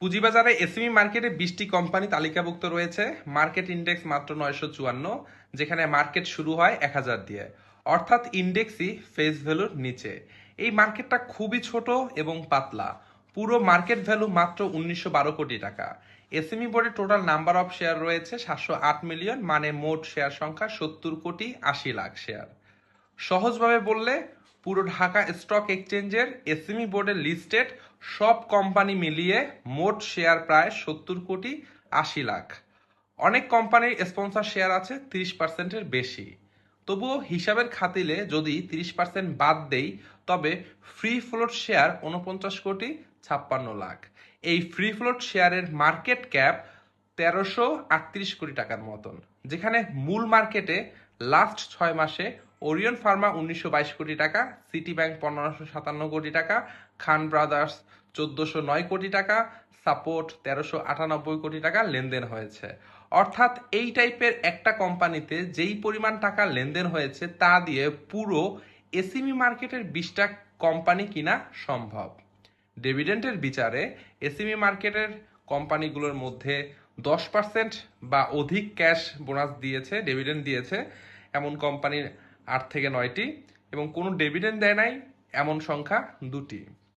পুঁজিবাজারে এসএমই মার্কেটে 20টি কোম্পানি তালিকাভুক্ত রয়েছে। মার্কেট ইন্ডেক্স মাত্র 954, যেখানে মার্কেট শুরু হয় 1000 দিয়ে, অর্থাৎ ইন্ডেক্সই ফেস ভ্যালুর নিচে। এই মার্কেটটা খুবই ছোট এবং পাতলা। পুরো মার্কেট ভ্যালু মাত্র 1912 কোটি টাকা। এসএমই বোর্ডে টোটাল নাম্বার অফ শেয়ার রয়েছে 708 মিলিয়ন, মানে মোট শেয়ার সংখ্যা 70 কোটি 80 লাখ শেয়ার। সহজভাবে বললে পুরো ঢাকা স্টক এক্সচেঞ্জের এসএমই বোর্ডে লিস্টেড সব কোম্পানি মিলিয়ে মোট শেয়ার প্রায় 70 কোটি 80 লাখ। অনেক কোম্পানির স্পন্সর শেয়ার আছে 30%-এর বেশি। তবুও হিসাবের খাতিলে যদি 30% বাদ দেই, তবে ফ্রি ফ্লোট শেয়ার 49 কোটি 56 লাখ। এই ফ্রি ফ্লোট শেয়ারের মার্কেট ক্যাপ 1338 কোটি টাকার মতন, যেখানে মূল মার্কেটে লাস্ট 6 মাসে ওরিয়ন ফার্মা 1922 কোটি টাকা, সিটি ব্যাংক 1557 কোটি টাকা, খান ব্রাদার্স 1409 কোটি টাকা, সাপোর্ট 1398 কোটি টাকা লেনদেন হয়েছে। অর্থাৎ এই টাইপের একটা কোম্পানিতে যেই পরিমাণ টাকা লেনদেন হয়েছে তা দিয়ে পুরো এসএমই মার্কেটের 20টা কোম্পানি কিনা সম্ভব। ডিভিডেন্ডের বিচারে এসএমই মার্কেটের কোম্পানিগুলোর মধ্যে 10% বা অধিক ক্যাশ বোনাস দিয়েছে, ডিভিডেন্ড দিয়েছে এমন কোম্পানির 8 থেকে 9টি, এবং কোনো ডিভিডেন্ড দেয় নাই এমন সংখ্যা 2টি।